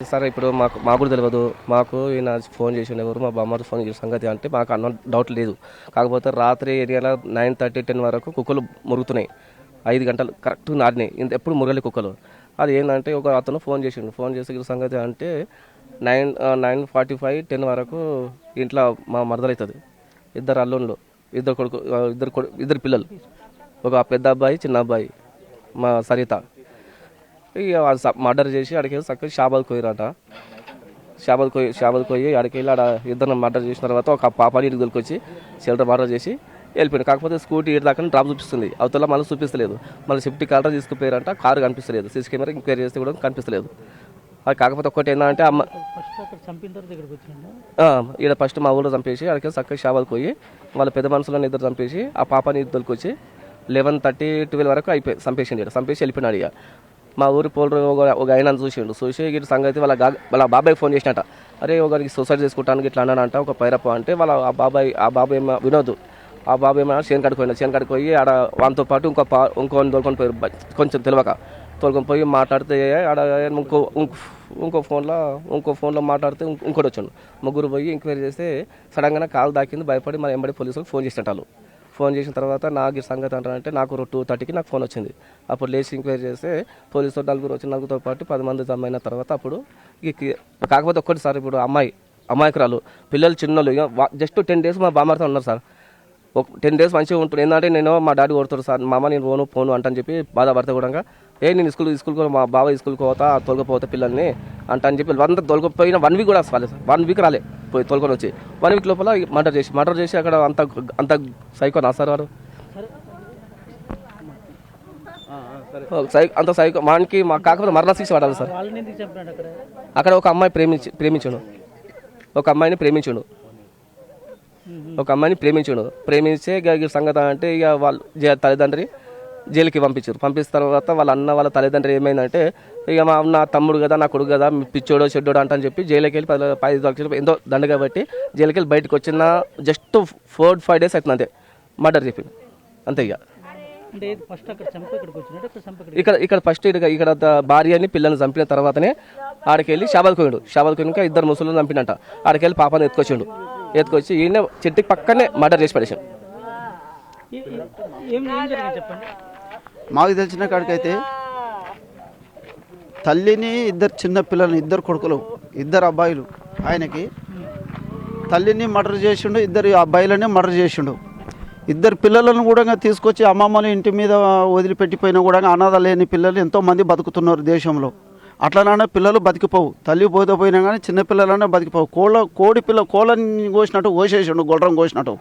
Sir ఇప్పుడు మాకు కూడా తెలియదు. మాకు ఈయన ఫోన్ చేసిండు, ఎవరు మా బామ్మ ఫోన్ చేసిన సంగతి అంటే మాకు అన్న డౌట్ లేదు. కాకపోతే రాత్రి ఏరియాలో 9:30, 10 వరకు కుక్కలు మురుగుతున్నాయి. 5 గంటలు కరెక్ట్ నాడినాయి. ఎప్పుడు మురగలి కుక్కలు. అది ఏంటంటే ఒక అతను ఫోన్ చేసిండు. ఫోన్ చేసి సంగతి అంటే 9:45, 10 వరకు ఇంట్లో మా మరదలవుతుంది. ఇద్దరు అల్లుళ్ళు, ఇద్దరు పిల్లలు, ఒక పెద్ద అబ్బాయి, చిన్న అబ్బాయి, మా సరిత. ఇక మర్డర్ చేసి అడిగి చక్కగా షాబాద్ పోయిరట. షాబాద్ పోయి అడికి వెళ్ళి ఆడ ఇద్దరు మర్డర్ చేసిన తర్వాత ఒక పాపని ఇంటికి దొరికొచ్చి షెల్టర్ మర్డర్ చేసి వెళ్ళిపోయాడు. కాకపోతే స్కూటీ ఇటు దాకా డ్రాప్ చూపిస్తుంది, అవతల మళ్ళీ చూపిస్తలేదు. మళ్ళీ సేఫ్టీ కార్ తీసుకుపోయారంట, కారు కనిపిస్తలేదు. సీసీ కెమెరా ఎంక్వైరీ చేస్తే కూడా కనిపిస్తలేదు. అది కాకపోతే ఒక్కటి ఏంటంటే ఈడ ఫస్ట్ మా ఊళ్ళో చంపేసి అడిగి చక్కగా షాబాద్ పోయి వాళ్ళ పెద్ద మనుషులను ఇద్దరు చంపేసి ఆ పాపని దొరికొచ్చి 11:30, 12 వరకు అయిపోయి చంపేసిండు. చంపేసి వెళ్ళిపోయినాడు. ఇక మా ఊరి పోలరు ఒక ఆయన చూసి ఇటు సంగతి వాళ్ళ బాబాయ్ ఫోన్ చేసినట్ట. అరే ఒకరికి సూసైడ్ చేసుకుంటానికి ఇట్లా అన్నానంట ఒక పైరప్ప అంటే వాళ్ళ ఆ బాబాయ్ ఏమో వినోద్, ఆ బాబాయ్ ఏమో చేను కడుకుపోయి ఆడ వాళ్ళతో పాటు ఇంకో తోలుకొని పోయి కొంచెం తెలియక తోలుకొని పోయి మాట్లాడితే ఆడ ఇంకో ఫోన్లో మాట్లాడితే ఇంకోటి వచ్చాడు. ముగ్గురు పోయి ఎంక్వైరీ చేస్తే సడన్గా కాలు దాకింది. భయపడి మన ఎంబడి పోలీసులకు ఫోన్ చేసినట్టు వాళ్ళు. ఫోన్ చేసిన తర్వాత నాకు సంగతి అంటారంటే నాకు 2:30కి నాకు ఫోన్ వచ్చింది. అప్పుడు లేచి ఎంక్వైరీ చేస్తే పోలీసులు నలుగురితో పాటు 10 మంది జమ్మైన తర్వాత అప్పుడు కాకపోతే ఒక్కటి సార్, ఇప్పుడు అమాయకురాలు, పిల్లలు చిన్నోళ్ళు, జస్ట్ 10 days మా బామ్మతో ఉన్నారు సార్. 10 days మంచిగా ఉంటుంది. ఏంటంటే నేను మా డాడీ కొడుతాడు సార్, మా అమ్మ నేను పోను అంటని చెప్పి బాధపడితే కూడా నేను స్కూల్కి మా బాబా స్కూల్కి పోతా తొలగిపోతా పిల్లల్ని అని చెప్పి అంతా తొలగిపోయిన 1 week కూడా రాలేదు సార్. 1 week రాలే పోయి తొలకొని వచ్చి 1 week లోపల మర్డర్ చేసి అక్కడ అంత సైకో నా సార్ వాడు. అంత సైకో వానికి కాకపోతే మరణ శిక్ష పడాలి సార్. అక్కడ ఒక అమ్మాయి ప్రేమించాడు. ఒక అమ్మాయిని ప్రేమించే సంగతి అంటే ఇక వాళ్ళు తల్లిదండ్రి జైలుకి పంపించారు. పంపిన తర్వాత వాళ్ళ అన్న వాళ్ళ తల్లిదండ్రులు ఏమైందంటే ఇక నా తమ్ముడు కదా, నా కొడుకు కదా, పిచ్చోడో చెడ్డోడో అంటని చెప్పి జైలుకి వెళ్ళి 15 లక్షలు ఎంతో దండ కాబట్టి జైలుకి వెళ్ళి బయటకు వచ్చిన జస్ట్ 4-5 days అవుతుంది అంతే. మర్డర్ చెప్పింది అంతే. ఇక ఇక్కడ ఫస్ట్ ఇక్కడ భార్యని పిల్లల్ని చంపిన తర్వాతనే ఆడికెళ్ళి షాబాద్ పోయినాక 2 ముసలు చంపినట్ట. ఆడికెళ్ళి పాపని ఎత్తుకొచ్చి ఈయన చెట్టుకి పక్కనే మర్డర్ చేసి పడేసాడు. మాకు తెలిసిన కాడికైతే తల్లిని, 2 చిన్న పిల్లల్ని, 2 కొడుకులు, 2 అబ్బాయిలు, ఆయనకి తల్లిని మర్డర్ చేసిండు, 2 అబ్బాయిలని మర్డర్ చేసిండు. 2 పిల్లలను కూడా తీసుకొచ్చి అమ్మమ్మని ఇంటి మీద వదిలిపెట్టిపోయినా కూడా అనాథ లేని పిల్లలు ఎంతోమంది బతుకుతున్నారు దేశంలో. అట్లనే పిల్లలు బతికిపోవు, తల్లి పోయినా కానీ చిన్న పిల్లలనే బతికిపోవు. కోళ్ళని కోసినట్టు కోసేసిండు, గొడ్రం కోసినట్టు.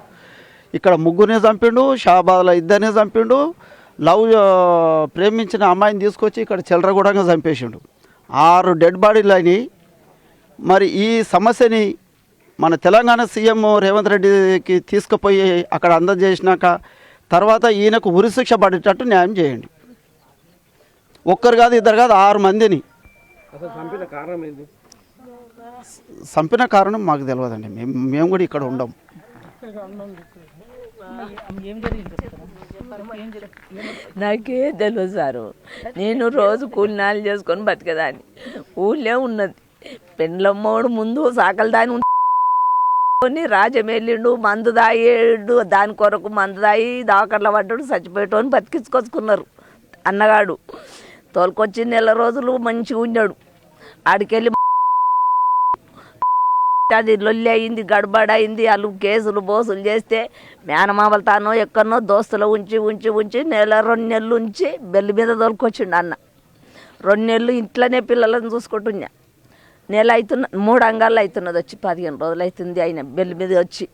ఇక్కడ 3 చంపిండు, షాబాద్లో 2 చంపిండు, ప్రేమించిన అమ్మాయిని తీసుకొచ్చి ఇక్కడ చెల్రగూడంగా చంపేసిండు. 6 డెడ్ బాడీలు అయినాయి. మరి ఈ సమస్యని మన తెలంగాణ సీఎం రేవంత్ రెడ్డికి తీసుకుపోయి అక్కడ అందజేసినాక తర్వాత ఈయనకు ఉరిశిక్ష పడేటట్టు న్యాయం చేయండి. 1 కాదు 2 కాదు 6 మందిని. చంపిన కారణం మాకు తెలియదండి. మేము కూడా ఇక్కడ ఉండం. నాకే తెలియదు సారు. నేను రోజు కూలినాలు చేసుకొని బతికేదాన్ని. ఊళ్ళే ఉన్నది పెండ్లమ్మోడు ముందు సాకలు దాని రాజమెల్లిండు, మందు దాయేడు, దాని కొరకు మందు దాయి దాకర్ల పడ్డాడు, చచ్చిపోయేటోని బతికించుకొచ్చుకున్నారు. అన్నగాడు తోలుకొచ్చి 1 రోజులు మంచిగా ఉన్నాడు. ఆడికెళ్ళి అది లొల్లి అయింది, గడబడ అయింది. వాళ్ళు కేసులు బోసులు చేస్తే మేనమామల తానో ఎక్కడనో దోస్తులు ఉంచి 1-2 నెలలు ఉంచి బెల్లి మీద తోలుకొచ్చిండు అన్న. 2 నెలలు ఇంట్లోనే పిల్లలను చూసుకుంటున్నా. నెల అవుతున్న 3 అంగాళ్ళు అవుతున్నది వచ్చి 15 రోజులు అవుతుంది. ఆయన బెల్లి మీద వచ్చి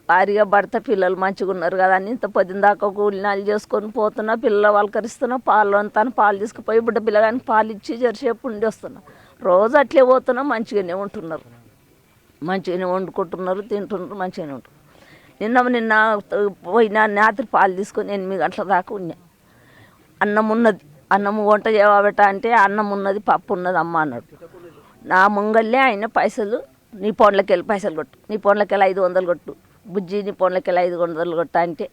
భారీగా భర్త పిల్లలు మంచిగా ఉన్నారు కదా అని ఇంత 10 దాకా కూలినాలు చేసుకొని పోతున్నా. పిల్లలు వాళ్ళకరిస్తున్నా, పాలు అంతా పాలు తీసుకుపోయి బిడ్డ పిల్లగానికి పాలు ఇచ్చి జరసేపు ఉండి వస్తున్నా. రోజు అట్లే పోతున్నా, మంచిగానే ఉంటున్నారు, మంచిగానే వండుకుంటున్నారు, తింటున్నారు, మంచిగానే ఉంటున్నారు. నిన్న పోయినా రాత్రి పాలు తీసుకొని 8 గంటల దాకా ఉన్నా. అన్నం ఉన్నది, అన్నం వంట చేయబెట్ట అంటే అన్నం ఉన్నది, పప్పు ఉన్నది అమ్మ అన్నాడు. నా ముంగల్లే ఆయన పైసలు, నీ ఫోన్లోకి వెళ్ళి పైసలు కొట్టు, నీ ఫోన్లోకి వెళ్ళి 500 కొట్టు, బుజ్జి నీ ఫోన్లోకి వెళ్ళి 500 కొట్ట అంటే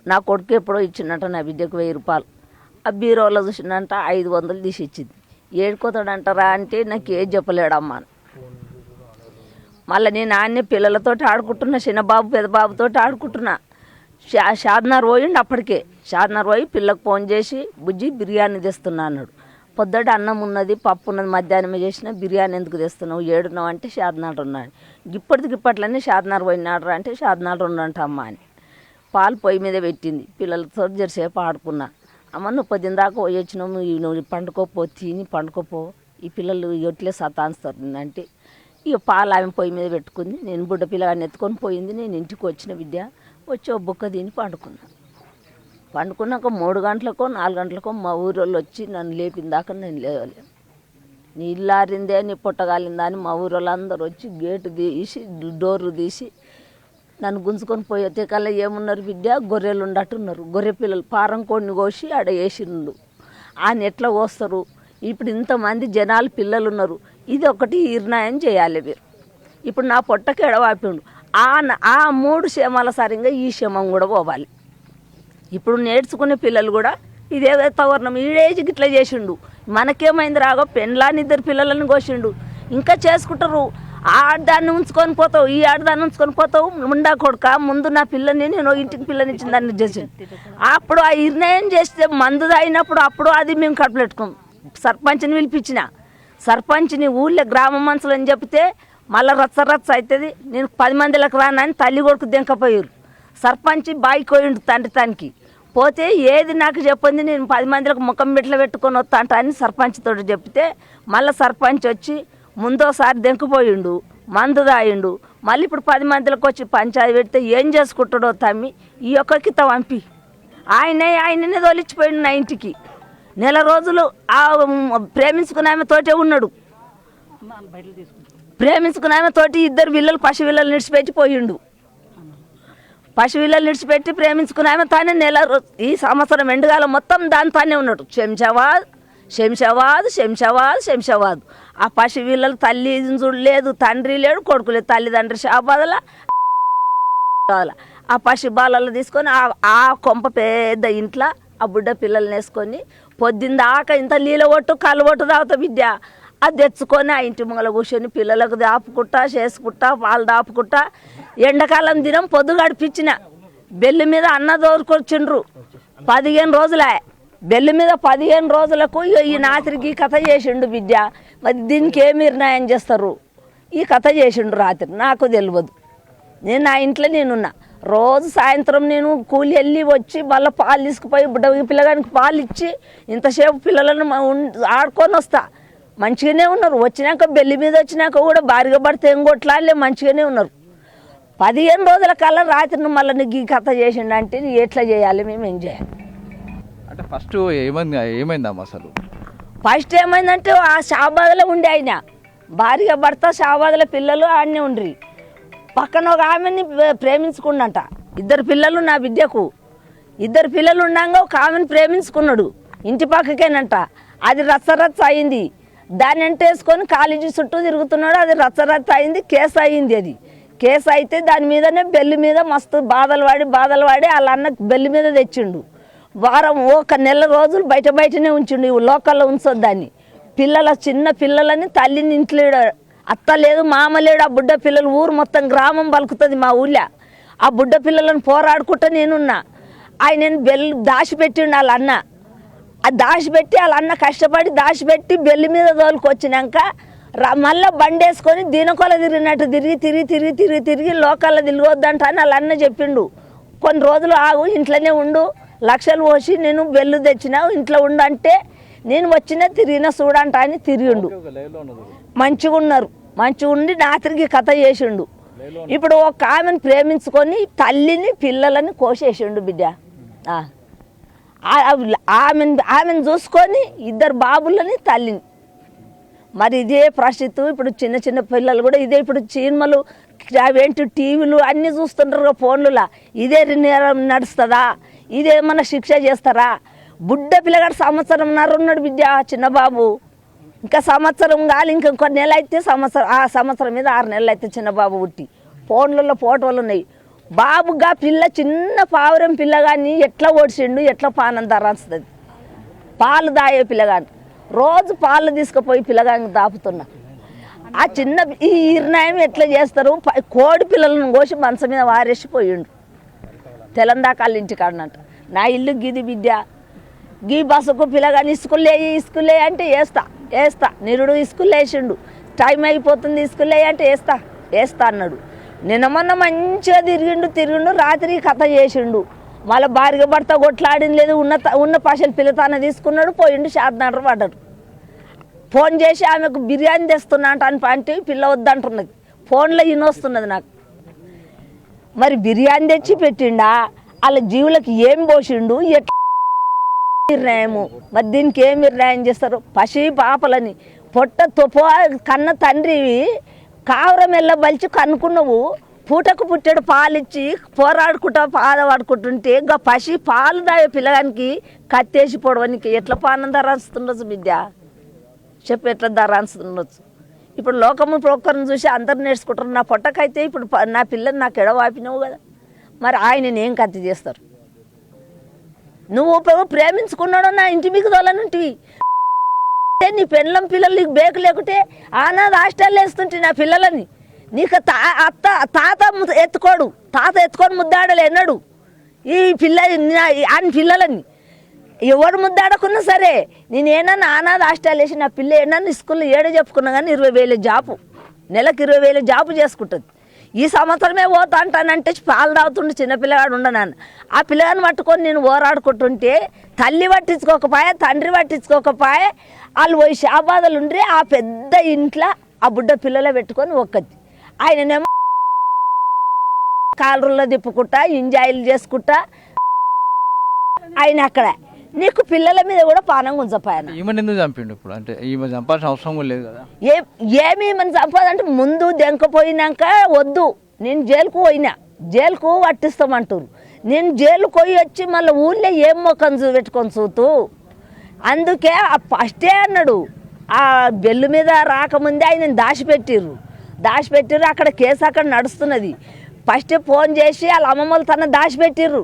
నా కొడుకు ఎప్పుడో ఇచ్చిందంట నా బిడ్డకు 1000 రూపాయలు. ఆ బీరోలో చూసిందంట 500 తీసి ఇచ్చింది. ఏడుకోతాడంటారా అంటే నాకు ఏం చెప్పలేడమ్మా. మళ్ళీ నేను ఆన్నే పిల్లలతో ఆడుకుంటున్నా, చిన్నబాబు పెద్దబాబుతో ఆడుకుంటున్నా. షాద్నగర్ పోయిండు అప్పటికే. షాద్నగర్ పోయి పిల్లకు ఫోన్ చేసి బుజ్జి బిర్యానీ తెస్తున్నా అన్నాడు. పొద్దుట అన్నం ఉన్నది, పప్పు ఉన్నది, మధ్యాహ్నం చేసిన బిర్యానీ ఎందుకు తెస్తున్నావు, ఏడున్నావు అంటే షాద్నగర్ ఉన్నాడు. ఇప్పటికట్లనే షాద్నగర్ పోయినాడు అంటే షాద్నగర్ ఉన్నంట అమ్మ అని. పాలు పొయ్యి మీద పెట్టింది, పిల్లలతో జరసేపు ఆడుకున్నా. అమ్మ నువ్వు పొద్దున్న దాకా పోయి వచ్చినావు, నువ్వు పండుకోపో, తిని పండుకోపో, ఈ పిల్లలు ఎట్లే సతాన్స్తారు అంటే ఇక పాలు ఆమె పొయ్యి మీద పెట్టుకుంది. నేను బుడ్డ పిల్లగాన్ని ఎత్తుకొని పోయింది. నేను ఇంటికి వచ్చిన విద్య వచ్చి ఓ బుక్క తిని పండుకున్నాక 3 గంటలకో 4 గంటలకో మా ఊరోళ్ళు వచ్చి నన్ను లేపిన దాకా నేను లేవలేను. నీ ఇల్లు ఆరిందే, నీ పుట్టగాలిందా అని మా ఊరోళ్ళు అందరూ వచ్చి గేటు తీసి డోర్లు తీసి నన్ను గుంజుకొని పోయేతే కల్లా ఏమున్నారు బిడ్డ, గొర్రెలు ఉండట్టున్నారు. గొర్రె పిల్లలు పారం కోడిని కోసి ఆడ వేసిండు. ఆయన ఎట్లా కోస్తారు, ఇప్పుడు ఇంతమంది జనాలు పిల్లలు ఉన్నారు, ఇది ఒకటి నిర్ణయం చేయాలి మీరు. ఇప్పుడు నా పొట్టకి ఎడవాపిండు. ఆ 3 క్షేమాల సరిగ్గా ఈ క్షేమం కూడా పోవాలి. ఇప్పుడు నేర్చుకునే పిల్లలు కూడా ఇదే తవర్ణం ఈడేజ్కి ఇట్లా చేసిండు. మనకేమైంది రాగో, పెండ్లాన్ని 2 పిల్లలను కోసిండు. ఇంకా చేసుకుంటారు. ఆడదాన్ని ఉంచుకొని పోతావు, ఈ ఆడదాన్ని ఉంచుకొని పోతావు, ముండా కొడుక ముందు నా పిల్లని నేను ఇంటికి పిల్లని ఇచ్చిన దాన్ని చేసి అప్పుడు ఆ నిర్ణయం చేస్తే మందు తాగినప్పుడు అప్పుడు అది మేము కడుపులెట్టుకోం. సర్పంచ్ని పిలిపించిన, సర్పంచ్ని ఊళ్ళో గ్రామ మనుషులు అని చెప్తే మళ్ళీ రచ్చ అవుతుంది, నేను 10 మందిలకు రానని తల్లి కొడుకు దెంకపోయారు. సర్పంచ్ బాయి కోయిండు తండ్రి తనకి పోతే ఏది నాకు చెప్పింది, నేను 10 మందిలకు ముఖం బిడ్డలు పెట్టుకొని వస్తాంట అని సర్పంచ్ తోటి చెప్తే మళ్ళీ సర్పంచ్ వచ్చి ముందోసారి దెంకపోయిండు, మందు తాగిండు. మళ్ళీ ఇప్పుడు 10 మందిలకు వచ్చి పంచాయతీ పెడితే ఏం చేసుకుంటాడో తమ్మి ఈ ఒక్కకి పంపి ఆయననే తోలిచ్చిపోయిండు నా ఇంటికి. నెల రోజులు ఆ ప్రేమించుకున్న ఆమె తోటే ఉన్నాడు. ప్రేమించుకున్న ఆమె తోటి 2 పిల్లలు పసి పిల్లలు నిడిచిపెట్టి పోయిండు. పసి పిల్లలు నిడిచిపెట్టి ప్రేమించుకున్న ఆమె తానే ఈ సంవత్సరం ఎండుగాలం మొత్తం దాని తానే ఉన్నాడు. శంషాబాద్. ఆ పసి పిల్లలు తల్లి లేదు, తండ్రి లేడు, కొడుకు లేదు, తల్లిదండ్రి షాబాదల. ఆ పసి బాలలు తీసుకొని ఆ కొంప పెద్ద ఇంట్లో ఆ బుడ్డ పిల్లల్ని వేసుకొని పొద్దుందాకా ఇంత నీళ్ళ ఒట్టు కళ్ళు ఒట్టు తాగుతా బిడ్డ. అది తెచ్చుకొని ఆ ఇంటి ముంగల కూర్చొని పిల్లలకు దాపుకుంటా చేసుకుంటా పాలు దాపుకుంటా ఎండాకాలం దినం పొద్దు గడిపించిన. బెల్లి మీద అన్న దోరుకొచ్చిండ్రు 15 రోజులే. బెల్లి మీద 15 రోజులకు ఈ రాత్రికి కథ చేసిండు బిడ్డ. మరి దీనికి ఏమి నిర్ణయం చేస్తారు? ఈ కథ చేసిండు రాత్రి, నాకు తెలియదు. నేను నా ఇంట్లో నేనున్నా. రోజు సాయంత్రం నేను కూలి వెళ్ళి వచ్చి మళ్ళీ పాలు తీసుకుపోయి బుడ్డ పిల్లగానికి పాలు ఇచ్చి ఇంతసేపు పిల్లలను ఆడుకొని వస్తా. మంచిగానే ఉన్నారు. వచ్చినాక బెల్లి మీద వచ్చినాక కూడా భారీగా పడితే ఏం కొట్లాలే మంచిగానే ఉన్నారు. 15 రోజుల కల్లా రాత్రి మళ్ళీ నీకు ఈ కథ చేసిండు అంటే ఎట్లా చేయాలి, మేము ఏం చేయాలి అంటే ఫస్ట్ ఏమైందమ్మా అసలు? ఫస్ట్ ఏమైందంటే ఆ షాబాద్లో ఉండి ఆయన భారీగా భర్త షాబాద్లో పిల్లలు ఆడనే ఉండ్రి. పక్కన ఒక ఆమెని ప్రేమించుకున్నంట. 2 పిల్లలు నా బిడ్డకు. 2 పిల్లలు ఉన్నాక ఒక ఆమెను ప్రేమించుకున్నాడు ఇంటి పక్కకేనంట. అది రచ్చ అయింది. దాన్ని ఎంటేసుకొని కాలేజీ చుట్టూ తిరుగుతున్నాడు. అది రచ్చ అయింది, కేసు అయింది. అది కేసు అయితే దాని మీదనే బెల్లి మీద మస్తు బాధలు పడి వాళ్ళ అన్న బెల్లి మీద తెచ్చిండు. వారం 1 నెల రోజులు బయటనే ఉంచిండు. లోకల్లో ఉంచొద్దు దాన్ని. చిన్న పిల్లలని తల్లిని ఇంట్లో అత్త లేదు, మామ లేడు. ఆ బుడ్డ పిల్లలు ఊరు మొత్తం గ్రామం పలుకుతుంది మా ఊళ్ళో. ఆ బుడ్డ పిల్లలను పోరాడుకుంటా నేనున్నా. ఆయన దాచిపెట్టిండు వాళ్ళ అన్న. అది దాచిపెట్టి వాళ్ళ అన్న కష్టపడి దాచిపెట్టి బెల్లి మీద తోలుకొచ్చినాక మళ్ళీ బండి వేసుకొని దీనకొల తిరిగినట్టు తిరిగి లోకల్లో తిరగొద్దంట అని వాళ్ళ అన్న చెప్పిండు. కొన్ని రోజులు ఆగు, ఇంట్లోనే ఉండు, లక్షలు పోసి నేను బెల్లు తెచ్చిన ఇంట్లో ఉండు అంటే నేను వచ్చినా తిరిగిన చూడంట అని తిరిగిండు. మంచిగా ఉన్నారు. మంచిగా ఉండి రాత్రికి కథ చేసిండు. ఇప్పుడు ఒక ఆమెను ప్రేమించుకొని తల్లిని పిల్లలని కోసేసిండు బిడ్డ. ఆమెను చూసుకొని 2 బాబులని తల్లిని. మరి ఇదే పరిస్థితి ఇప్పుడు చిన్న పిల్లలు కూడా ఇదే. ఇప్పుడు సినిమాలు అవేంటి టీవీలు అన్నీ చూస్తుంటారు ఫోన్లలో. ఇదే నడుస్తుందా? ఇదేమన్నా శిక్ష చేస్తారా? బుడ్డ పిల్లగాడు 1.5 సంవత్సరం ఉన్నాడు బిడ్డ, చిన్నబాబు. ఇంకా సంవత్సరం కాలి, ఇంకొక నెల అయితే ఆ సంవత్సరం మీద 6 నెలలు అయితే చిన్నబాబు పుట్టి. ఫోన్లలో ఫోటోలు ఉన్నాయి. బాబుగా పిల్ల చిన్న పావురం పిల్లగాని ఎట్లా ఓడిసిండు, ఎట్లా పానం ధరాస్తుంది. పాలు దాయే పిల్లగాని రోజు పాలు తీసుకుపోయి పిల్లగానికి దాపుతున్నా. ఆ చిన్న ఈ నిర్ణయం ఎట్లా చేస్తారు? కోడి పిల్లలను కోసి మంచం మీద వారేసిపోయిండు. తెలంగాణ ఇంటికాడనంట నా ఇల్లు గిది బిడ్డ, గీ బస్సుకు పిల్లగాని ఇసుకులే అంటే వేస్తా నిరుడు ఇసుకులు వేసిండు. టైం అయిపోతుంది ఇసుకులే అంటే వేస్తా అన్నాడు. నిన్న మొన్న మంచిగా తిరిగిండు రాత్రి కథ చేసిండు. మళ్ళీ భార్య భర్త కొట్లాడిన లేదు, ఉన్న పైసలు పిల్లతాన తీసుకున్నాడు, పోయిండు. షాద్నగర్ పడ్డాడు. ఫోన్ చేసి ఆమెకు బిర్యానీ తెస్తున్నా అంటే పిల్ల వద్దంటున్నది. ఫోన్లో ఇనొస్తున్నది నాకు. మరి బిర్యానీ తెచ్చి పెట్టిండా? వాళ్ళ జీవులకు ఏం పోసిండు? ఎట్లా నిర్ణయము? మరి దీనికి ఏం నిర్ణయం చేస్తారు? పసి పాపలని పొట్ట తొపో కన్న తండ్రివి కావరం బలిచి కనుక్కున్నావు. పూటకు పుట్టాడు పాలిచ్చి పోరాడుకుంటా పాదవాడుకుంటుంటే ఇంకా పసి పాలు దాయ పిల్లగానికి కత్తేసి పొడవనికి ఎట్లా పానం ధరాస్తుండొచ్చు బిడ్డ? చెప్పు ఎట్లా ధరాస్తుండొచ్చు? ఇప్పుడు లోకము ఒక్కరిని చూసి అందరు నేర్చుకుంటారు. నా పొట్టకైతే ఇప్పుడు నా పిల్లని నాకు ఎడవాపినావు కదా, మరి ఆయనని ఏం కత్తి చేస్తారు? నువ్వు ప్రేమించుకున్నాడు నా ఇంటి మీకు తోలనుంటివి. నీ పెళ్ళం పిల్లలు నీకు బేకు లేకుంటే ఆనాది హాస్టల్లో వేస్తుంటే నా పిల్లలని నీకు తాత ఎత్తుకొని ముద్దాడలు ఎన్నడు ఈ ఆయన పిల్లలని ఎవడు ముద్దాడకున్నా సరే. నేనేనన్నా అనాథ హాస్టల్ వేసి నా పిల్ల ఏమన్నా స్కూల్లో ఏడో చెప్పుకున్నా కానీ 20,000 జాబు, నెలకు 20,000 జాబు చేసుకుంటుంది. ఈ సంవత్సరమే పోతా అంటానంటే పాలు తాగుతుండే చిన్నపిల్లగాడు ఉండనాన్న. ఆ పిల్లగాని పట్టుకొని నేను ఓరాడుకుంటుంటే తల్లి పట్టించుకోకపోయా, తండ్రి పట్టించుకోకపోయా. వాళ్ళు పోయి షాబాదలు ఉండ్రి ఆ పెద్ద ఇంట్లో ఆ బుడ్డ పిల్లలే పెట్టుకొని ఒక్కది. ఆయననేమో కాలరుల్లో తిప్పుకుంటా ఎంజాయ్లు చేసుకుంటా ఆయన అక్కడ. నీకు పిల్లల మీద కూడా పానం గుంజపాయన. ఈమెను ఎందుకు చంపిండు ఇప్పుడు? అంటే ఈమె చంపాల్సిన అవసరం కూడా లేదు కదా. ఏమి మన చంపాలంటే ముందు దెంకపోయినాక వద్దు, నేను జైలుకు పోయినా, జైలుకు పట్టిస్తామంటారు. నేను జైలుకు పోయి వచ్చి మళ్ళీ ఊళ్ళో ఏం మొక్కం పెట్టుకొని చూతూ. అందుకే ఫస్టే అన్నాడు, ఆ బెల్లు మీద రాకముందే ఆయన దాచిపెట్టిర్రు. అక్కడ కేసు అక్కడ నడుస్తున్నది. ఫస్టే ఫోన్ చేసి వాళ్ళ అమ్మమ్మలు తన దాచిపెట్టిర్రు.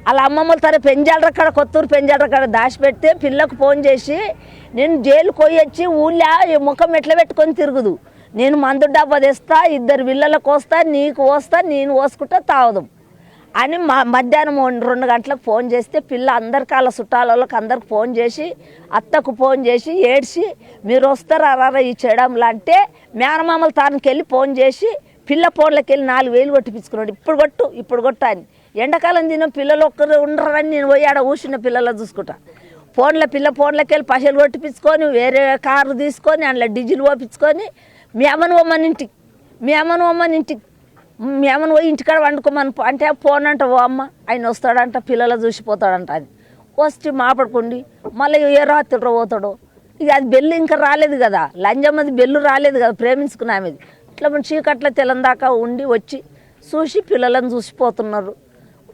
వాళ్ళ అమ్మమ్మలు తన పెంజాలరక్కడ కొత్తూరు పెంజాలరక్కడ దాచిపెడితే పిల్లకు ఫోన్ చేసి నేను జైలుకు పోయి వచ్చి ఊళ్ళో ముఖం ఎట్లా పెట్టుకొని తిరుగుదు, నేను మందు డబ్బా తెస్తా, 2 పిల్లలకు వస్తా, నీకు వస్తా, నేను పోసుకుంటా తాగుదాం అని మధ్యాహ్నం 2 గంటలకు ఫోన్ చేస్తే పిల్ల అందరికి వాళ్ళ చుట్టాలకు అందరికి ఫోన్ చేసి అత్తకు ఫోన్ చేసి ఏడ్చి మీరు వస్తారా రారా ఈ చేయడంలా అంటే మేనమామల తానికి వెళ్ళి ఫోన్ చేసి పిల్ల ఫోన్లోకి వెళ్ళి 4,000 కొట్టిపించుకున్నాడు. ఇప్పుడు కొట్టు అని. ఎండాకాలం తిన పిల్లలు ఒక్కరు ఉండరని నేను పోయి ఆడ ఊసిన పిల్లలు చూసుకుంటా. ఫోన్లోకి వెళ్ళి పైసలు కొట్టిపించుకొని వేరే కారు తీసుకొని అందులో డీజిల్ పోపించుకొని మీ అమ్మను పోయి ఇంటికాడ వండుకోమని అంటే ఫోన్ అంట ఓ అమ్మ ఆయన వస్తాడంట పిల్లలు చూసిపోతాడంట అని వచ్చి మాపడుకోండి. మళ్ళీ ఏ రాత్రి పోతాడో ఇక అది బెల్లు ఇంకా రాలేదు కదా, లంజమ్మది బెల్లు రాలేదు కదా, ప్రేమించుకున్నామది. ఇట్లా చీకట్ల తెలందాకా ఉండి వచ్చి చూసి పిల్లలను చూసిపోతున్నారు.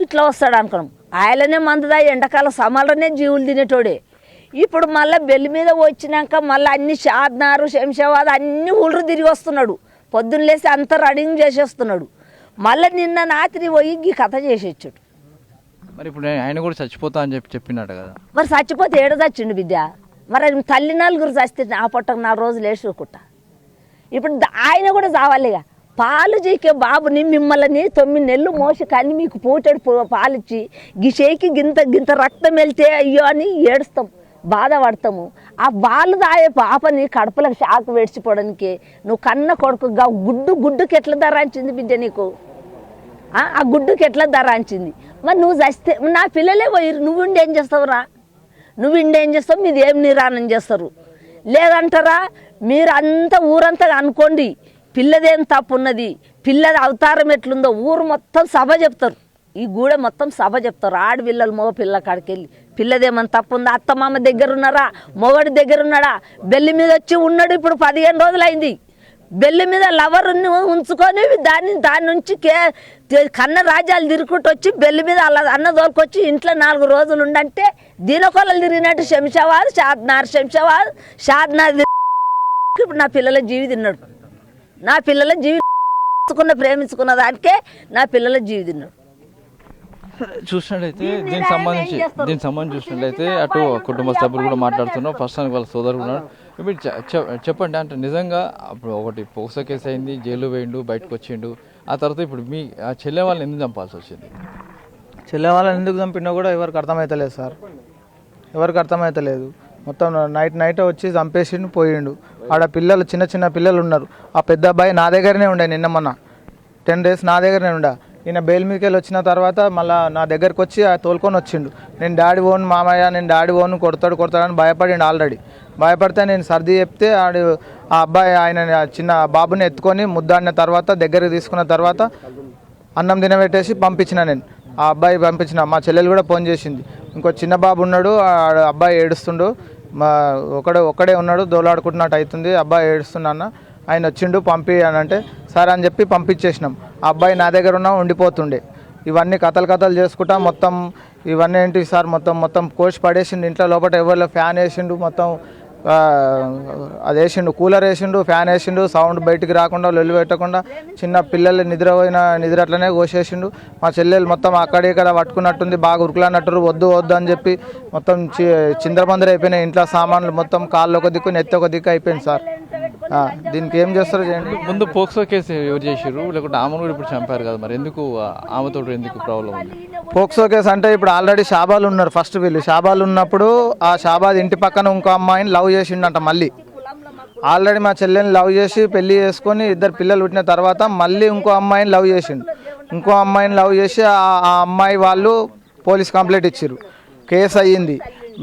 ఇట్లా వస్తాడు అనుకున్నాం. ఆయననే మందుదా ఎండాకాలం సమాలనే జీవులు తినేటోడే. ఇప్పుడు మళ్ళీ బెల్లి మీద వచ్చినాక మళ్ళీ అన్ని షాద్నారు శంషాబాద్ అన్ని ఊళ్ళు తిరిగి వస్తున్నాడు. పొద్దున్న లేసి అంతా రన్నింగ్ చేసేస్తున్నాడు. మళ్ళీ నిన్న రాత్రి పోయి ఈ కథ చేసేచ్చాడు. మరి ఇప్పుడు ఆయన కూడా చచ్చిపోతా అని చెప్పినట్టు కదా. మరి చచ్చిపోతే ఏడ చచ్చిండు బిడ్డ? మరి తల్లి 4 చస్తే ఆ పొట్టకు 4 రోజులు వేసుకుంటా. ఇప్పుడు ఆయన కూడా చావాలిగా. పాలు చీకే బాబుని మిమ్మల్ని 9 నెలలు మోసి కానీ మీకు పూటడు పాలిచ్చి గిషేకి గింత రక్తం వెళ్తే అయ్యో అని ఏడుస్తాం, బాధపడతాము. ఆ బాలు దాయే పాపని కడుపులకు షాక్ వేడ్చిపోవడానికి నువ్వు కన్న కొడుకుగా గుడ్డుకి ఎట్లా ధరాంచింది బిడ్డ నీకు? ఆ గుడ్డుకి ఎట్లా ధరాంచింది? మరి నువ్వు చస్తే నా పిల్లలే పోయి నువ్వు ఇండేం చేస్తావురా? మీది ఏం నిరానం చేస్తారు లేదంటారా? మీరు అంతా ఊరంతా అనుకోండి పిల్లదేం తప్పు ఉన్నది, పిల్లది అవతారం ఎట్లుందో ఊరు మొత్తం సభ చెప్తారు, ఈ గూడె మొత్తం సభ చెప్తారు. ఆడపిల్లలు మగ పిల్ల కాడికి వెళ్ళి పిల్లదేమన్నా తప్పు ఉందా? అత్తమామ దగ్గర ఉన్నారా? మొగడి దగ్గర ఉన్నాడా? బెల్లి మీద వచ్చి ఉన్నాడు. ఇప్పుడు 15 రోజులు అయింది. బెల్లి మీద లవర్ని ఉంచుకొని దాని నుంచి కన్న రాజ్యాలు తిరుగుకుంటూ వచ్చి బెల్లి మీద అన్న దోలుకొచ్చి ఇంట్లో 4 రోజులు ఉండంటే దీనకొల్లలు తిరిగినట్టు శంషాబాద్ షాద్నార్ ఇప్పుడు నా పిల్లల జీవి తిన్నాడు. నా పిల్లల జీవి ప్రేమించుకున్న దానికే నా పిల్లల జీవి తిన్నాడు. చూసినట్లయితే దీనికి సంబంధించి చూసినట్లయితే అటు కుటుంబ సభ్యులు కూడా మాట్లాడుతున్నారు, ప్రస్తుతానికి వాళ్ళ సోదరుడు ఉన్నాడు. ఇప్పుడు చెప్పండి, అంటే నిజంగా అప్పుడు ఒకటి పోక్సో కేసు అయింది, జైలు వేయండు, బయటకు వచ్చిండు, ఆ తర్వాత ఇప్పుడు మీ ఆ చెల్లె వాళ్ళని ఎందుకు చంపాల్సి వచ్చింది? చెల్లె వాళ్ళని ఎందుకు చంపినా కూడా ఎవరికి అర్థమవుతలేదు సార్, ఎవరికి అర్థమవుతలేదు. మొత్తం నైట్ వచ్చి చంపేసిండు, పోయిండు. ఆడ పిల్లలు చిన్న పిల్లలు ఉన్నారు. ఆ పెద్ద అబ్బాయి నా దగ్గరనే ఉండే, నిన్న మొన్న 10 days నా దగ్గరనే ఉండే. ఈయన బెయిల్ మీదకి వెళ్ళి వచ్చిన తర్వాత మళ్ళీ నా దగ్గరకు వచ్చి తోలుకొని వచ్చిండు. నేను డాడీ ఓన్ మామయ్య, నేను డాడీ ఓన్ కొడతాడని భయపడిండు ఆల్రెడీ. భయపడితే నేను సర్ది చెప్తే ఆ అబ్బాయి ఆయన చిన్న బాబుని ఎత్తుకొని ముద్దాడిన తర్వాత దగ్గరికి తీసుకున్న తర్వాత అన్నం తినబెట్టేసి పంపించిన నేను. ఆ అబ్బాయి పంపించిన, మా చెల్లెలు కూడా ఫోన్ చేసింది. ఇంకో చిన్న బాబు ఉన్నాడు, ఆ అబ్బాయి ఏడుస్తుండు, ఒక్కడే ఉన్నాడు, దోలాడుకుంటున్నట్టు అవుతుంది, అబ్బాయి ఏడుస్తున్నా, ఆయన వచ్చిండు పంపి అని అంటే సరే అని చెప్పి పంపించేసినాం. ఆ అబ్బాయి నా దగ్గర ఉన్నా ఉండిపోతుండే. ఇవన్నీ కథలు చేసుకుంటా మొత్తం ఇవన్నీ ఏంటి సార్, మొత్తం కోసి పడేసిండు. ఇంట్లో లోపల ఎవరిలో ఫ్యాన్ వేసిండు, మొత్తం అది వేసిండు, కూలర్ వేసిండు, ఫ్యాన్ వేసిండు, సౌండ్ బయటికి రాకుండా లొల్లి పెట్టకుండా చిన్న పిల్లలు నిద్ర అట్లనే కోసేసిండు. మా చెల్లెలు మొత్తం అక్కడిక్కడ పట్టుకున్నట్టుంది, బాగా ఉరుకులాన్నట్టు, వద్దు అని చెప్పి మొత్తం చిందరబందర అయిపోయినాయి. ఇంట్లో సామాన్లు మొత్తం కాళ్ళు ఒక దిక్కు నెత్తి ఒక దిక్కు అయిపోయింది సార్. దీనికి ఏం చేస్తారో చేయండి. ముందు పోక్సో కేసు ఎవరు చేసారు, లేకుంటే ఆమెను కూడా ఇప్పుడు చంపారు కదా, మరి ఎందుకు ఆమెతో ఎందుకు ప్రాబ్లం ఉంది? పోక్సో కేసు అంటే ఇప్పుడు ఆల్రెడీ షాబాలు ఉన్నారు. ఫస్ట్ వీళ్ళు షాబాలు ఉన్నప్పుడు ఆ షాబాద్ ఇంటి పక్కన ఇంకో అమ్మాయిని లవ్ చేసిండంట. మళ్ళీ ఆల్రెడీ మా చెల్లెని లవ్ చేసి పెళ్లి చేసుకొని 2 పిల్లలు పుట్టిన తర్వాత మళ్ళీ ఇంకో అమ్మాయిని లవ్ చేసిండు. ఇంకో అమ్మాయిని లవ్ చేసి ఆ అమ్మాయి వాళ్ళు పోలీస్ కంప్లైంట్ ఇచ్చారు, కేసు అయ్యింది.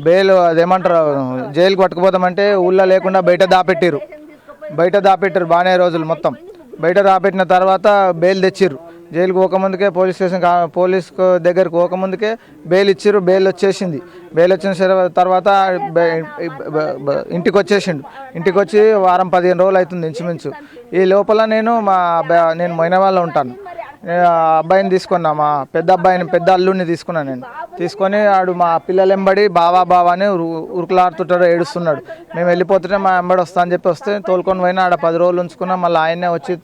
బెయిల్ అదేమంటారు, జైలుకి పట్టుకుపోతామంటే ఊళ్ళో లేకుండా బయట దాపెట్టారు బాగానే రోజులు. మొత్తం బయట దాపెట్టిన తర్వాత బెయిల్ తెచ్చిర్రు. జైలుకి పోకముందుకే పోలీస్ దగ్గరికి పోకముందుకే బెయిల్ ఇచ్చిర్రు. బెయిల్ వచ్చేసింది. బెయిల్ వచ్చిన తర్వాత ఇంటికి వచ్చేసిండు. ఇంటికి వచ్చి వారం 15 రోజులు అవుతుంది ఇంచుమించు. ఈ లోపల నేను మొయినవాళ్ళలో ఉంటాను. అబ్బాయిని తీసుకున్నా, మా పెద్ద అల్లుడిని తీసుకున్నాను. నేను తీసుకొని ఆడు మా పిల్లలు ఎంబడి బావా అని ఉరుకులాడుతుంటాడు, ఏడుస్తున్నాడు. మేము వెళ్ళిపోతుంటే మా ఎంబడి వస్తా అని చెప్పి వస్తే తోలుకొని పోయినా. ఆడ 10 రోజులు ఉంచుకున్నా. మళ్ళీ ఆయనే వచ్చి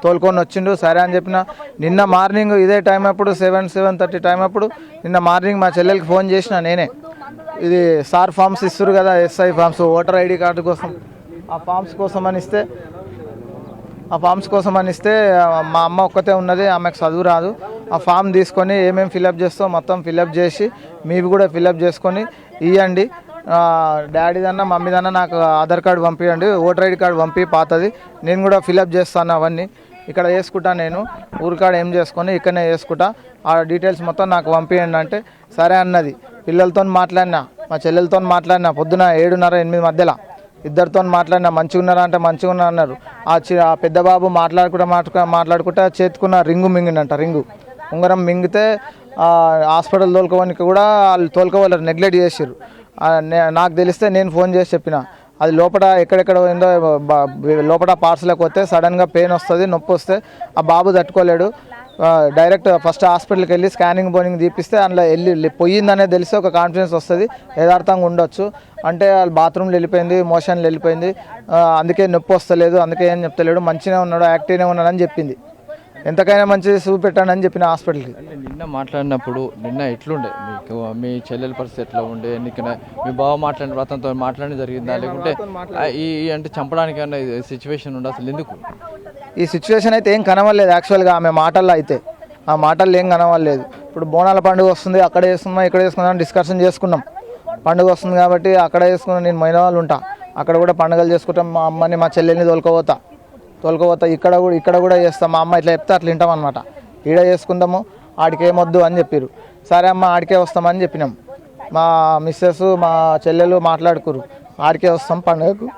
తోలుకొని వచ్చిండు. సరే అని చెప్పిన. నిన్న మార్నింగ్ ఇదే టైం అప్పుడు 7:30 టైం అప్పుడు నిన్న మార్నింగ్ మా చెల్లెలకి ఫోన్ చేసిన నేనే. ఇది సార్ ఫామ్స్ ఇస్తారు కదా, SI forms, voter ID card కోసం, ఆ ఫామ్స్ కోసం అని ఇస్తే మా అమ్మ ఒక్కతే ఉన్నది, ఆమెకు చదువు రాదు. ఆ ఫామ్ తీసుకొని ఏమేమి ఫిలప్ చేస్తామో మొత్తం ఫిలప్ చేసి మీవి కూడా ఫిలప్ చేసుకొని ఇవ్వండి. డాడీదన్నా మమ్మీదన్నా నాకు ఆధార్ కార్డు పంపించండి, ఓటర్ ఐడి కార్డు పంపి పాతది, నేను కూడా ఫిలప్ చేస్తాను. అవన్నీ ఇక్కడ వేసుకుంటా, నేను ఊరికాడ ఏం చేసుకొని ఇక్కడనే వేసుకుంటా, ఆ డీటెయిల్స్ మొత్తం నాకు పంపించండి అంటే సరే అన్నది. పిల్లలతో మాట్లాడినా, మా చెల్లెలతో మాట్లాడినా, పొద్దున 7:30-8 మధ్యలో 2 మాట్లాడినా. మంచిగా ఉన్నారా అంటే మంచిగా ఉన్నా అన్నారు. ఆ పెద్ద బాబు మాట్లాడుకుంటా చేతుకున్న రింగు మింగిండంట. ఉంగరం మింగితే హాస్పిటల్ తోలుకోవడానికి కూడా వాళ్ళు తోలుకోవాలని నెగ్లెక్ట్ చేసారు. నాకు తెలిస్తే నేను ఫోన్ చేసి చెప్పిన, అది లోపల ఎక్కడెక్కడ పోయిందో లోపల పార్సల్కి వస్తే సడన్గా పెయిన్ వస్తుంది, నొప్పి వస్తే ఆ బాబు తట్టుకోలేడు. డైరెక్ట్ ఫస్ట్ హాస్పిటల్కి వెళ్ళి స్కానింగ్ తీపిస్తే అందులో పోయిందనే తెలిసి ఒక కాన్ఫిడెన్స్ వస్తుంది, యథార్థంగా ఉండొచ్చు. అంటే వాళ్ళు బాత్రూమ్లో వెళ్ళిపోయింది, మోషన్లో వెళ్ళిపోయింది, అందుకే నొప్పి వస్తలేదు, అందుకే ఏం చెప్తలేడు, మంచిగా ఉన్నాడు, యాక్టివ్గా ఉన్నాడని చెప్పింది. ఎంతకైనా మంచిది చూపెట్టానని చెప్పిన హాస్పిటల్కి. నిన్న మాట్లాడినప్పుడు ఎట్లుండే మీకు, మీ చెల్లెల పరిస్థితి ఎట్లా ఉండే, నీకు మీ బావ అతనితో మాట్లాడడం జరిగిందా, లేకుంటే అంటే చంపడానికి అన్న సిచ్యువేషన్ ఉండే, అసలు ఎందుకు ఈ సిచ్యువేషన్ అయితే ఏం కనవలేదు యాక్చువల్గా ఆమె మాటల్లో అయితే. ఆ మాటల్లో ఏం కనవలేదు. ఇప్పుడు బోనాల పండుగ వస్తుంది, అక్కడ వేసుకుందాం ఇక్కడ వేసుకుందాం డిస్కషన్ చేసుకున్నాం. పండుగ వస్తుంది కాబట్టి అక్కడ వేసుకున్నాం, నేను మైనవాళ్ళు ఉంటా, అక్కడ కూడా పండుగలు చేసుకుంటాం. మా అమ్మని మా చెల్లెల్ని తోలుకోపోతా, ఇక్కడ కూడా చేస్తాం. మా అమ్మ ఇట్లా చెప్తే అట్లా వింటాం అనమాట. ఈడ చేసుకుందాము, ఆడికి ఏమొద్దు అని చెప్పారు. సరే అమ్మ ఆడికే వస్తామని చెప్పినాం. మా మిస్సెస్ మా చెల్లెలు మాట్లాడుకురు, ఆడికే వస్తాం పండుగకు,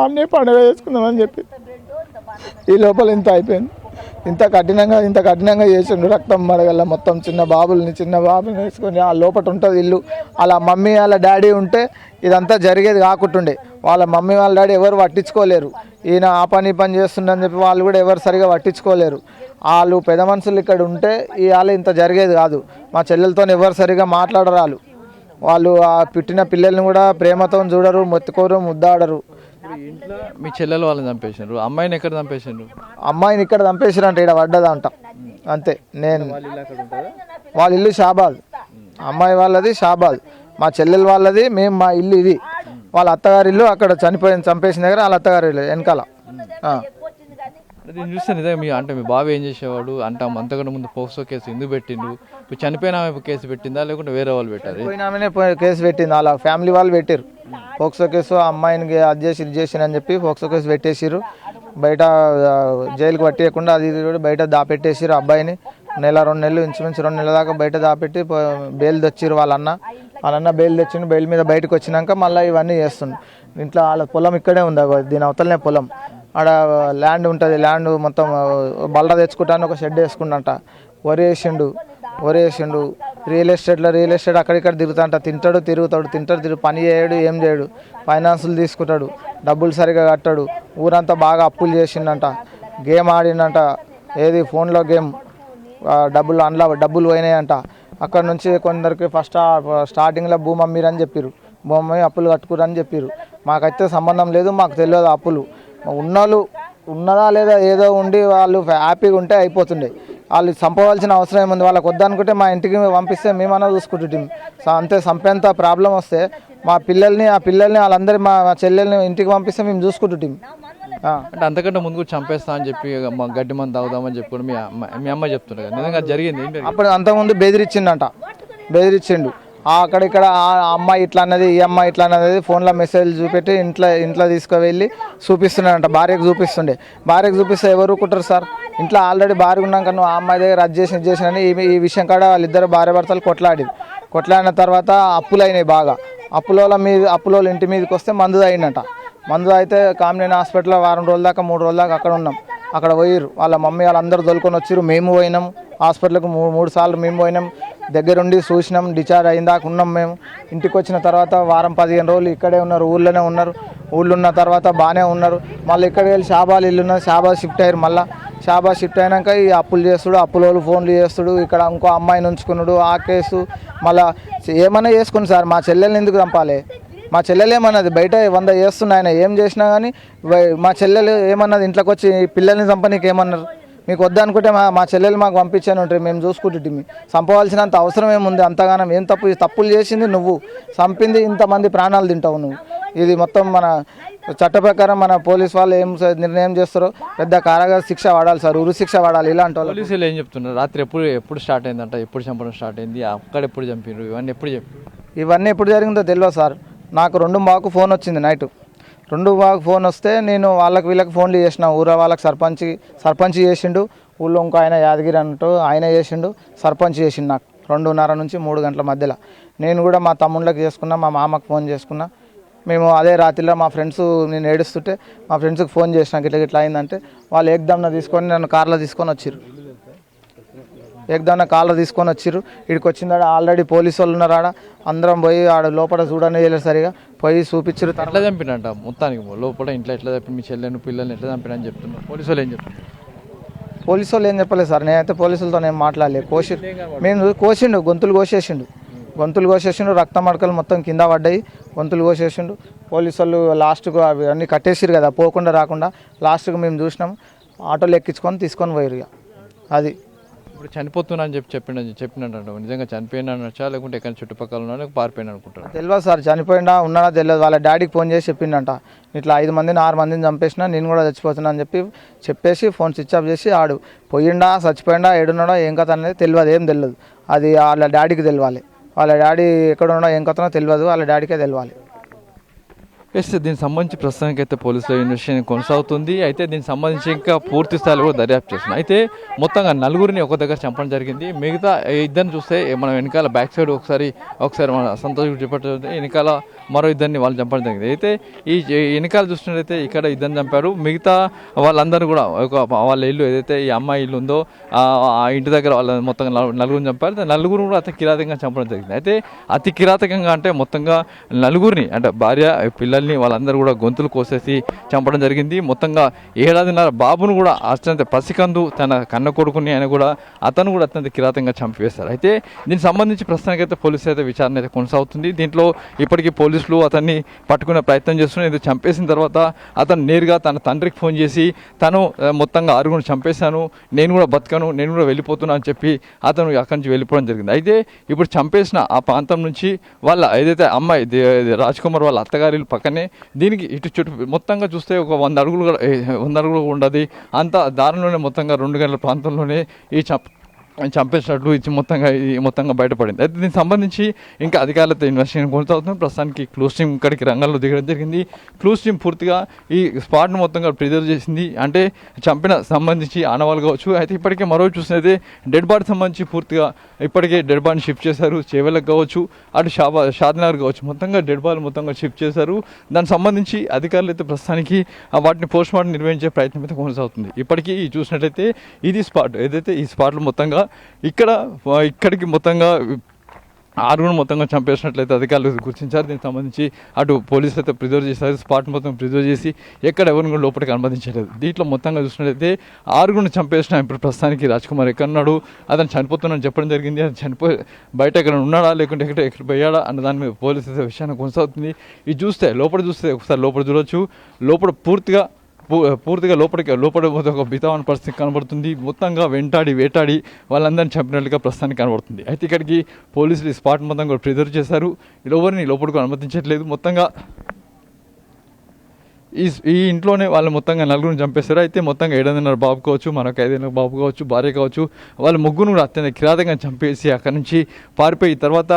అన్నీ పండుగ చేసుకుందామని చెప్పి. ఈ లోపల ఇంత అయిపోయింది. ఇంత కఠినంగా చేసిండు. రక్తం మరగల్ల మొత్తం చిన్న బాబుని వేసుకొని ఆ లోపల ఉంటుంది ఇల్లు. అలా మమ్మీ వాళ్ళ డాడీ ఉంటే ఇదంతా జరిగేది కాకుంటుండే. వాళ్ళ మమ్మీ వాళ్ళ డాడీ ఎవరు పట్టించుకోలేరు. ఈయన ఆ పని చేస్తుండని చెప్పి వాళ్ళు కూడా ఎవరు సరిగా పట్టించుకోలేరు. వాళ్ళు పెద్ద మనుషులు ఇక్కడ ఉంటే ఇవాళ ఇంత జరిగేది కాదు. మా చెల్లెలతో ఎవరు సరిగా మాట్లాడరాలు. వాళ్ళు ఆ పుట్టిన పిల్లల్ని కూడా ప్రేమతో చూడరు, మొత్తుకోరు, ముద్దాడరు. ఇంట్లో మీ చెల్లెలు వాళ్ళని చంపేసారు, అమ్మాయిని ఎక్కడ చంపేసారు? అమ్మాయిని ఇక్కడ చంపేసారు అంటే ఇక్కడ పడ్డదంట అంతే. నేను వాళ్ళ ఇల్లు షాబాద్, అమ్మాయి వాళ్ళది షాబాద్, మా చెల్లెలు వాళ్ళది, మేము మా ఇల్లు ఇది. వాళ్ళ అత్తగారి ఇల్లు అక్కడ చంపేసిన దగ్గర వాళ్ళ అత్తగారి ఇల్లు వెనకాల. దీన్ని చూస్తే నిజంగా మీ బాబు ఏం చేసేవాడు అంటే అంతకన్నా ముందు పోక్సో కేసు ఎందుకు పెట్టిండు? ఇప్పుడు చనిపోయిన ఆమె కేసు పెట్టిందా లేకుంటే వేరే వాళ్ళు పెట్టారు? పోయినామనే కేసు పెట్టింది, వాళ్ళ ఫ్యామిలీ వాళ్ళు పెట్టారు పోక్సో కేసు. అమ్మాయిని అది చేసి ఇది చేసి అని చెప్పి పోక్సో కేసు పెట్టేసిరు. బయట జైలుకి పట్టేయకుండా అది ఇది కూడా బయట దాపెట్టేసిరు. అబ్బాయిని 1-2 నెలలు ఇంచుమించు 2 నెలల దాకా బయట దాపెట్టి బెయిల్ తెచ్చిరు. వాళ్ళన్న బెయిల్ తెచ్చిండు. బెయిల్ మీద బయటకు వచ్చినాక మళ్ళీ ఇవన్నీ చేస్తుండు. ఇంట్లో వాళ్ళ పొలం ఇక్కడే ఉంది, దీని అవతలనే పొలం. ఆడ ల్యాండ్ ఉంటుంది, ల్యాండ్ మొత్తం బల్ల తెచ్చుకుంటాను ఒక షెడ్ వేసుకుంటా. వరి వేసిండు. రియల్ ఎస్టేట్ అక్కడిక్కడ తిరుగుతాంట. తిరుగుతాడు, పని చేయడు, ఏం చేయడు. ఫైనాన్సులు తీసుకుంటాడు, డబ్బులు సరిగా కట్టాడు. ఊరంతా బాగా అప్పులు చేసిండంట. గేమ్ ఆడిండంట, ఏది ఫోన్లో గేమ్. డబ్బులు పోయినాయంట. అక్కడ నుంచి కొందరికి స్టార్టింగ్లో భూమి అమ్మిరని చెప్పారు. భూమి అప్పులు కట్టుకురని చెప్పారు. మాకైతే సంబంధం లేదు, మాకు తెలియదు. అప్పులు ఉన్నోళ్ళు ఉన్నదా లేదా ఏదో ఉండి వాళ్ళు హ్యాపీగా ఉంటే అయిపోతుండే. వాళ్ళు చంపవలసిన అవసరం ఏముంది? వాళ్ళకి వద్దనుకుంటే మా ఇంటికి పంపిస్తే మేమన్నా చూసుకుంటుంటాం. అంతే, చంపేంత ప్రాబ్లం వస్తే మా పిల్లల్ని వాళ్ళందరి మా చెల్లెల్ని ఇంటికి పంపిస్తే మేము చూసుకుంటుంటాం. అంటే అంతకంటే ముందు కూడా చంపేస్తా అని చెప్పి మా గడ్డి మంది తాగుదామని చెప్పి మీ అమ్మ చెప్తుండే కదా, నిజంగా జరిగింది ఏంటి? అప్పుడు అంతకుముందు బెదిరించిండు. అక్కడిక్కడ ఆ అమ్మాయి ఇట్లా అన్నది, ఈ అమ్మాయి ఇట్లా అన్నది ఫోన్లో మెసేజ్ చూపెట్టి ఇంట్లో తీసుకువెళ్ళి చూపిస్తున్నాడంట. భార్యకు చూపిస్తే ఎవరు కుట్టరు సార్? ఇంట్లో ఆల్రెడీ భార్య ఉన్నాక నువ్వు ఆ అమ్మాయి దగ్గర అది చేసిన ఈ విషయం కాడ వాళ్ళిద్దరు భార్య భర్తలు కొట్లాడిన తర్వాత అప్పులైనాయి బాగా. అప్పులో ఇంటి మీదకి వస్తే మందు తాగిండట. మందు అయితే కామినేని హాస్పిటల్లో 2 రోజుల దాకా 3 రోజుల దాకా అక్కడ ఉన్నాం. అక్కడ పోయిర్రు వాళ్ళ మమ్మీ వాళ్ళందరూ దొలుకొని వచ్చిర్రు. మేము పోయినాం హాస్పిటల్కి 3 సార్లు మేము పోయినాం. దగ్గరుండి చూసినాం. డిశ్చార్జ్ అయిన దాకా ఉన్నాం. మేము ఇంటికి వచ్చిన తర్వాత 10-15 రోజులు ఇక్కడే ఉన్నారు, ఊళ్ళోనే ఉన్నారు. ఊళ్ళో ఉన్న తర్వాత బాగానే ఉన్నారు. మళ్ళీ ఇక్కడికి వెళ్ళి షాబాద్ ఇల్లు ఉన్నది, షాబాద్ షిఫ్ట్ అయ్యారు. మళ్ళీ షాబాద్ షిఫ్ట్ అయినాక ఈ అప్పులు చేస్తుడు, అప్పులోళ్ళు ఫోన్లు చేస్తుడు. ఇక్కడ ఇంకో అమ్మాయిని ఉంచుకున్నాడు. ఆ కేసు మళ్ళీ ఏమన్నా చేసుకుని సార్, మా చెల్లెల్ని ఎందుకు చంపాలి? మా చెల్లెలు ఏమన్నది? బయట 100 చేస్తున్నాయి ఆయన, ఏం చేసినా కానీ మా చెల్లెలు ఏమన్నది? ఇంట్లోకి వచ్చి పిల్లల్ని చంపనీకి ఏమన్నారు? మీకు వద్దనుకుంటే మా చెల్లెలు మాకు పంపించాను ఉంటాయి, మేము చూసుకుంటుంటే. చంపవలసినంత అవసరం ఏముంది? అంతగానం ఏం తప్పులు చేసింది నువ్వు? చంపింది ఇంతమంది ప్రాణాలు తింటావు నువ్వు. ఇది మొత్తం మన చట్ట ప్రకారం మన పోలీస్ వాళ్ళు ఏం నిర్ణయం చేస్తారో పెద్ద కారాగార శిక్ష పడాలి సార్, ఉరి శిక్ష పడాలి. ఇలాంటి వాళ్ళు పోలీసులు ఏం చెప్తున్నారు? రాత్రి ఎప్పుడు స్టార్ట్ అయిందంట, ఎప్పుడు చంపడం స్టార్ట్ అయింది, అక్కడ ఎప్పుడు చంపారు, ఇవన్నీ ఎప్పుడు జరిగిందో తెలియదు సార్. నాకు 2 ఫోన్ వచ్చింది నైట్. 2 ఫోన్ వస్తే నేను వీళ్ళకి ఫోన్లు చేసిన. ఊర వాళ్ళకి సర్పంచ్ చేసిండు. ఊళ్ళో ఇంకో ఆయన యాదగిరి అంటూ ఆయన చేసిండు. సర్పంచ్ చేసిండు నాకు 2:30 నుంచి 3 గంటల మధ్యలో. నేను కూడా మా తమ్ముళ్ళకి చేసుకున్నా, మా మామకు ఫోన్ చేసుకున్నా. మేము అదే రాత్రిలో మా ఫ్రెండ్స్ నేను ఏడుస్తుంటే మా ఫ్రెండ్స్కి ఫోన్ చేసినా ఇట్లా అయిందంటే వాళ్ళు ఏకదమ్న తీసుకొని నన్ను కార్లో తీసుకొని వచ్చిర్రు. ఇక్కడికి వచ్చిందాడ ఆల్రెడీ పోలీసు వాళ్ళు ఉన్నారు. ఆడ అందరం పోయి ఆడ లోపల చూడని చేయలేదు, సరిగా పోయి చూపించారు. ఎట్లా చంపినంట మొత్తానికి లోపల ఇంట్లో ఎట్లా చంపి మీ చెల్లెను పిల్లల్ని ఎట్లా చంపినని చెప్తున్నారు పోలీసు వాళ్ళు? ఏం చెప్తున్నారు? పోలీసు వాళ్ళు ఏం చెప్పలేదు సార్. నేనైతే పోలీసులతో ఏం మాట్లాడలేదు. కోసిండు, గొంతులు కోసేసిండు, రక్తం మడకలు మొత్తం కింద పడ్డాయి, గొంతులు కోసేసిండు. పోలీసు వాళ్ళు లాస్ట్కు అవి అన్నీ కట్టేసిరు కదా, పోకుండా రాకుండా. లాస్ట్కు మేము చూసినాము, ఆటోలు ఎక్కించుకొని తీసుకొని పోయారు. ఇక అది ఇప్పుడు చనిపోతున్నా అని చెప్పినట్టు నిజంగా చనిపోయినా అనొచ్చా లేకుంటే ఎక్కడ చుట్టుపక్కల ఉన్నా పారిపోయినా అనుకుంటారు? తెలియదు సార్, చనిపోయినా ఉన్నాడా తెలియదు. వాళ్ళ డాడీకి ఫోన్ చేసి చెప్పిండంట, ఇట్లా 5-6 మందిని చంపేసినా, నేను కూడా చచ్చిపోతున్నా అని చెప్పేసి ఫోన్ స్విచ్ ఆఫ్ చేసి ఆడు పోయిండా చచ్చిపోయిండా ఏడున్నాడో ఏం కథ అనేది తెలియదు, ఏం తెలియదు. అది వాళ్ళ డాడీకి తెలియాలి. వాళ్ళ డాడీ ఎక్కడ ఉన్నాడో ఏం కథనో తెలియదు, వాళ్ళ డాడీకే తెలియాలి. దీనికి సంబంధించి ప్రస్తుతానికి అయితే పోలీసుల ఇన్వెస్టిగేషన్ కొనసాగుతుంది. అయితే దీనికి సంబంధించి ఇంకా పూర్తి స్థాయిలో కూడా దర్యాప్తు చేస్తున్నాయి. అయితే మొత్తంగా 4గురిని ఒక దగ్గర చంపడం జరిగింది. మిగతా ఇద్దరిని చూస్తే మనం వెనకాల బ్యాక్ సైడ్ ఒకసారి మన సంతోష్ చూపెట్టు వెనకాల మరో ఇద్దరిని వాళ్ళు చంపడం జరిగింది. అయితే ఈ వెనకాల చూసినట్లయితే ఇక్కడ ఇద్దరిని చంపారు. మిగతా వాళ్ళందరూ కూడా వాళ్ళ ఇల్లు ఏదైతే ఈ అమ్మాయి ఇల్లు ఉందో ఆ ఇంటి దగ్గర వాళ్ళ మొత్తంగా 4గురిని చంపారు. 4గురు కూడా అతి కిరాతకంగా చంపడం జరిగింది. అయితే అతి కిరాతకంగా అంటే మొత్తంగా 4గురిని అంటే భార్య పిల్లల్ని పిల్లల్ని వాళ్ళందరూ కూడా గొంతులు కోసేసి చంపడం జరిగింది. మొత్తంగా 7.5 బాబును కూడా అత్యంత పసికందు తన కన్న కొడుకుని ఆయన కూడా అతను కూడా అత్యంత కిరాతంగా చంపివేశారు. అయితే దీనికి సంబంధించి ప్రస్తుతానికైతే పోలీసులు అయితే విచారణ అయితే కొనసాగుతుంది. దీంట్లో ఇప్పటికీ పోలీసులు అతన్ని పట్టుకునే ప్రయత్నం చేస్తున్నారు. ఇది చంపేసిన తర్వాత అతను నేరుగా తన తండ్రికి ఫోన్ చేసి తను మొత్తంగా 6 చంపేశాను, నేను కూడా బతకను, నేను కూడా వెళ్ళిపోతున్నా అని చెప్పి అతను అక్కడి నుంచి వెళ్ళిపోవడం జరిగింది. అయితే ఇప్పుడు చంపేసిన ఆ ప్రాంతం నుంచి వాళ్ళ ఏదైతే అమ్మాయి రాజ్ కుమార్ వాళ్ళ అత్తగారి పక్కనే దీనికి ఇటు చుట్టూ మొత్తంగా చూస్తే ఒక 100 అడుగులు ఉండదు. అంత దారిలోనే మొత్తంగా 2 గంటల ప్రాంతంలోనే ఈ చంపేసినట్లు ఇది మొత్తంగా బయటపడింది. అయితే దీనికి సంబంధించి ఇంకా అధికారులతో ఇన్వెస్టిగేషన్ కొనసాగుతుంది. ప్రస్తుతానికి క్లూస్ టీమ్ ఇక్కడికి రంగంలో దిగడం జరిగింది. క్లూస్ టీమ్ పూర్తిగా ఈ స్పాట్ను మొత్తంగా ప్రిజర్వ్ చేసింది. అంటే చంపిన సంబంధించి ఆనవాళ్ళు కావచ్చు. అయితే ఇప్పటికే మరో చూసినైతే డెడ్ బాడీ సంబంధించి పూర్తిగా ఇప్పటికే డెడ్ బాడీని షిఫ్ట్ చేశారు. చేవెళ్ళకు కావచ్చు, అటు షాద్నగర్ కావచ్చు, మొత్తంగా డెడ్ బాడీ మొత్తంగా షిఫ్ట్ చేశారు. దానికి సంబంధించి అధికారులు అయితే ప్రస్తుతానికి వాటిని పోస్ట్ మార్టం నిర్వహించే ప్రయత్నం అయితే కొనసాగుతుంది. ఇప్పటికీ చూసినట్టయితే ఇది స్పాట్ ఏదైతే ఈ స్పాట్లో మొత్తంగా ఇక్కడికి మొత్తంగా 6 మొత్తంగా చంపేసినట్లయితే అధికారులు గుర్తించారు. దీనికి సంబంధించి అటు పోలీసులు అయితే ప్రిజర్వ్ చేశారు. స్పాట్ మొత్తం ప్రిజర్వ్ చేసి ఎక్కడ ఎవరిని కూడా లోపలికి అనుమతించలేదు. దీంట్లో మొత్తంగా చూసినట్లయితే 6 చంపేసిన ఇప్పుడు ప్రస్తుతానికి రాజ్ కుమార్ ఎక్కడున్నాడు, అతను చనిపోతున్నాడని చెప్పడం జరిగింది. అతను చనిపోయి బయట ఎక్కడ ఉన్నాడా లేకుంటే ఎక్కడ పోయాడా అన్న దాని మీద పోలీసు అయితే విషయాన్ని కొనసాగుతుంది. ఇది చూస్తే ఒకసారి లోపల చూడొచ్చు. లోపల పూర్తిగా లోపల ఒక బితావన పరిస్థితి కనబడుతుంది. మొత్తంగా వేటాడి వాళ్ళందరినీ చంపినట్లుగా ప్రస్తుతానికి కనబడుతుంది. అయితే ఇక్కడికి పోలీసులు ఈ స్పాట్ మొత్తం కూడా ప్రిజర్వ్ చేశారు. ఎవరిని లోపలికి అనుమతించట్లేదు. మొత్తంగా ఈ ఇంట్లోనే వాళ్ళు మొత్తంగా 4 చంపేశారు. అయితే మొత్తంగా 7.5 బాబు కావచ్చు, మరొక 5 బాబు కావచ్చు, భార్య కావచ్చు, వాళ్ళ ముగ్గురు కూడా అత్యంత కిరాతంగా చంపేసి అక్కడి నుంచి పారిపోయి తర్వాత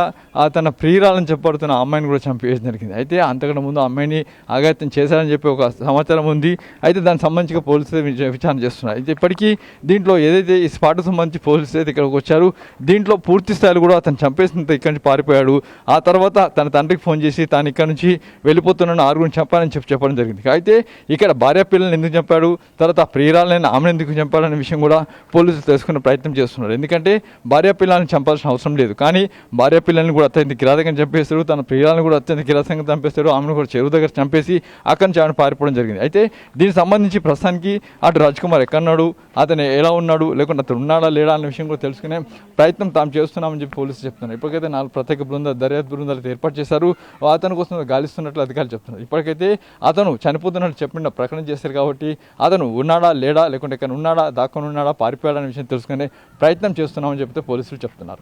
తన ప్రియురాలని చెప్పబడుతున్న అమ్మాయిని కూడా చంపేయడం జరిగింది. అయితే అంతకంటే ముందు అమ్మాయిని అఘాయిత్యం చేశారని చెప్పి ఒక సమాచారం ఉంది. అయితే దానికి సంబంధించి పోలీసులు విచారణ చేస్తున్నారు. అయితే ఇప్పటికీ దీంట్లో ఏదైతే ఈ స్పాట్కు సంబంధించి పోలీసులు అయితే ఇక్కడికి వచ్చారు. దీంట్లో పూర్తి స్థాయిలో కూడా అతను చంపేసిన ఇక్కడి నుంచి పారిపోయాడు. ఆ తర్వాత తన తండ్రికి ఫోన్ చేసి తాను ఇక్కడ నుంచి వెళ్ళిపోతున్నాను, 6 చంపాలని చెప్పడం జరిగింది. అయితే ఇక్కడ భార్య పిల్లల్ని ఎందుకు చంపాడు, తర్వాత ప్రియురాలని ఆమెను ఎందుకు చంపాడనే విషయం కూడా పోలీసులు తెలుసుకునే ప్రయత్నం చేస్తున్నారు. ఎందుకంటే భార్య పిల్లల్ని చంపాల్సిన అవసరం లేదు, కానీ భార్య పిల్లల్ని కూడా అత్యంత కిరాతకంగా చంపేస్తాడు, తన ప్రియురాలను కూడా అత్యంత కిరాతకంగా చంపేస్తాడు, ఆమెను కూడా చెరువు దగ్గర చంపేసి అక్కడి నుంచి ఆమెను పారిపోవడం జరిగింది. అయితే దీనికి సంబంధించి ప్రస్తుతానికి అటు రాజ్ కుమార్ ఎక్కడున్నాడు, అతను ఎలా ఉన్నాడు, లేకుంటే అతను ఉన్నాడా లేడా అనే విషయం కూడా తెలుసుకునే ప్రయత్నం తాము చేస్తున్నామని చెప్పి పోలీసులు చెప్తున్నారు. ఇప్పటికైతే 4 ప్రత్యేక దర్యాప్తు బృందాలు ఏర్పాటు చేశారు. అతని కోసం గాలిస్తున్నట్లు అధికారులు చెప్తున్నారు. ఇప్పటికైతే అతను చనిపోతున్నట్టు చెప్పిన ప్రకటన చేశారు కాబట్టి అతను ఉన్నాడా లేడా లేకుంటే ఎక్కడ ఉన్నాడా దాక్కొని ఉన్నాడా పారిపోయాడనే విషయం తెలుసుకునే ప్రయత్నం చేస్తున్నామని చెప్తే పోలీసులు చెప్తున్నారు.